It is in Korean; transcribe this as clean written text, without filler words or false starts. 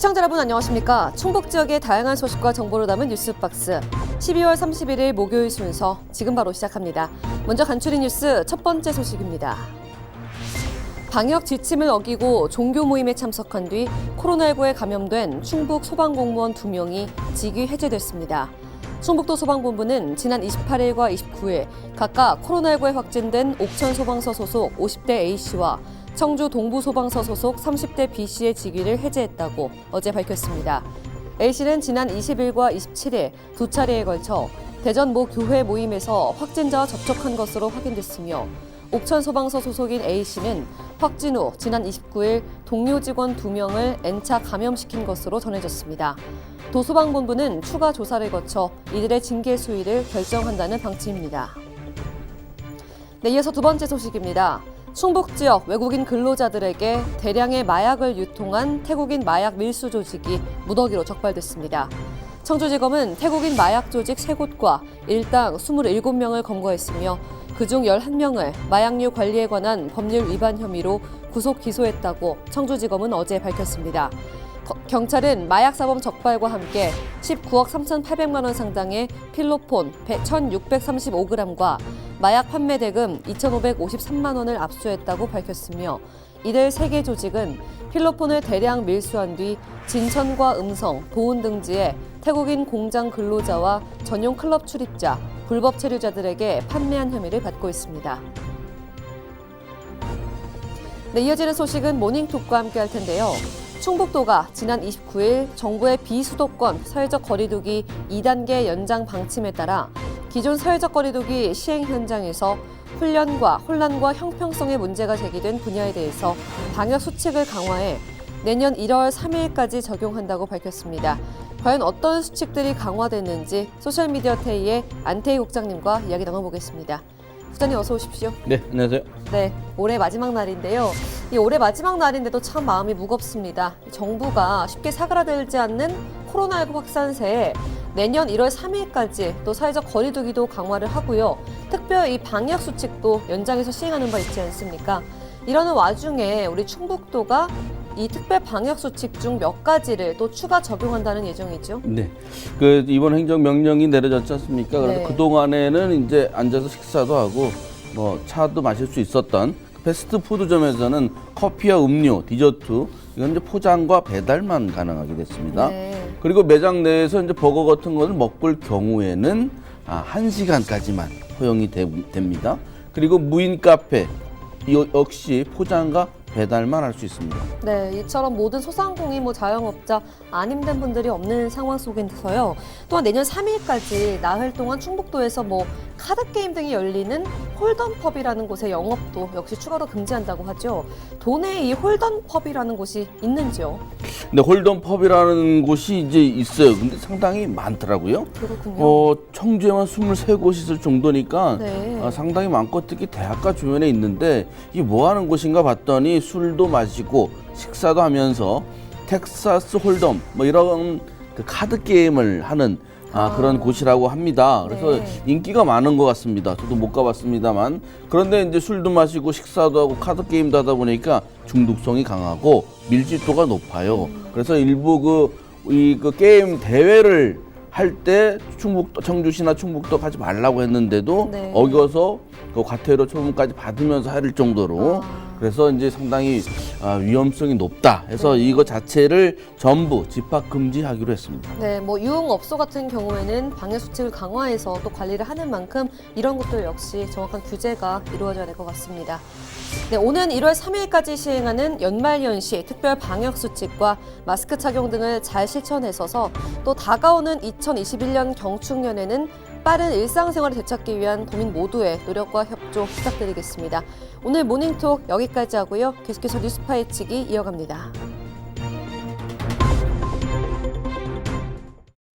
시청자 여러분 안녕하십니까? 충북 지역의 다양한 소식과 정보를 담은 뉴스박스 12월 31일 목요일 순서 지금 바로 시작합니다. 먼저 간추린 뉴스 첫 번째 소식입니다. 방역 지침을 어기고 종교 모임에 참석한 뒤 코로나19에 감염된 충북 소방공무원 2명이 직위 해제됐습니다. 충북도 소방본부는 지난 28일과 29일 각각 코로나19에 확진된 옥천소방서 소속 50대 A씨와 청주 동부소방서 소속 30대 B씨의 직위를 해제했다고 어제 밝혔습니다. A씨는 지난 20일과 27일 두 차례에 걸쳐 대전 모 교회 모임에서 확진자와 접촉한 것으로 확인됐으며 옥천소방서 소속인 A씨는 확진 후 지난 29일 동료 직원 2명을 N차 감염시킨 것으로 전해졌습니다. 도소방본부는 추가 조사를 거쳐 이들의 징계 수위를 결정한다는 방침입니다. 네, 이어서 두 번째 소식입니다. 충북 지역 외국인 근로자들에게 대량의 마약을 유통한 태국인 마약 밀수 조직이 무더기로 적발됐습니다. 청주지검은 태국인 마약 조직 3곳과 일당 27명을 검거했으며 그중 11명을 마약류 관리에 관한 법률 위반 혐의로 구속 기소했다고 청주지검은 어제 밝혔습니다. 경찰은 마약사범 적발과 함께 19억 3,800만 원 상당의 필로폰 1,635g과 마약 판매 대금 2,553만 원을 압수했다고 밝혔으며 이들 3개 조직은 필로폰을 대량 밀수한 뒤 진천과 음성, 보은 등지에 태국인 공장 근로자와 전용 클럽 출입자, 불법 체류자들에게 판매한 혐의를 받고 있습니다. 네, 이어지는 소식은 모닝톡과 함께 할 텐데요. 충북도가 지난 29일 정부의 비수도권 사회적 거리두기 2단계 연장 방침에 따라 기존 사회적 거리두기 시행 현장에서 훈련과 혼란과 형평성의 문제가 제기된 분야에 대해서 방역 수칙을 강화해 내년 1월 3일까지 적용한다고 밝혔습니다. 과연 어떤 수칙들이 강화됐는지 소셜미디어 테이의 안태희 국장님과 이야기 나눠보겠습니다. 국장님 어서 오십시오. 네, 안녕하세요. 네, 올해 마지막 날인데요. 이 올해 마지막 날인데도 참 마음이 무겁습니다. 정부가 쉽게 사그라들지 않는 코로나19 확산세에 내년 1월 3일까지 또 사회적 거리두기도 강화를 하고요. 특별 이 방역 수칙도 연장해서 시행하는 바 있지 않습니까? 이러는 와중에 우리 충북도가 이 특별 방역 수칙 중 몇 가지를 또 추가 적용한다는 예정이죠. 네, 이번 행정명령이 내려졌지 않습니까? 그래서 네. 그 동안에는 이제 앉아서 식사도 하고 뭐 차도 마실 수 있었던 패스트푸드점에서는 커피와 음료, 디저트 이건 이제 포장과 배달만 가능하게 됐습니다. 네. 그리고 매장 내에서 이제 버거 같은 것을 먹을 경우에는 1시간까지만 허용이 됩니다. 그리고 무인 카페 역시 포장과 배달만 할 수 있습니다. 네, 이처럼 모든 소상공인, 자영업자 안 힘든 분들이 없는 상황 속에서요. 또한 내년 3일까지 나흘 동안 충북도에서 카드 게임 등이 열리는 홀덤펍이라는 곳의 영업도 역시 추가로 금지한다고 하죠. 도내에 이 홀덤펍이라는 곳이 있는지요? 근데 홀덤펍이라는 곳이 이제 있어요. 근데 상당히 많더라고요. 그렇군요. 청주에만 23곳이 있을 정도니까 네. 상당히 많고 특히 대학가 주변에 있는데 이게 뭐 하는 곳인가 봤더니 술도 마시고 식사도 하면서 텍사스 홀덤 이런 그 카드 게임을 하는 그런 곳이라고 합니다. 그래서 네. 인기가 많은 것 같습니다. 저도 못 가봤습니다만. 그런데 이제 술도 마시고 식사도 하고 카드 게임도 하다 보니까 중독성이 강하고 밀집도가 높아요. 그래서 일부 그 게임 대회를 할 때 청주시나 충북도 가지 말라고 했는데도 네. 어겨서 그 과태료 처분까지 받으면서 할 정도로 그래서 이제 상당히 위험성이 높다 해서 이거 자체를 전부 집합 금지하기로 했습니다. 네, 유흥업소 같은 경우에는 방역 수칙을 강화해서 또 관리를 하는 만큼 이런 것들 역시 정확한 규제가 이루어져야 될 것 같습니다. 네, 오는 1월 3일까지 시행하는 연말연시 특별 방역 수칙과 마스크 착용 등을 잘 실천해서서 또 다가오는 2021년 경축년에는 빠른 일상생활을 되찾기 위한 도민 모두의 노력과 협조 부탁드리겠습니다. 오늘 모닝톡 여기까지 하고요. 계속해서 뉴스 파헤치기 이어갑니다.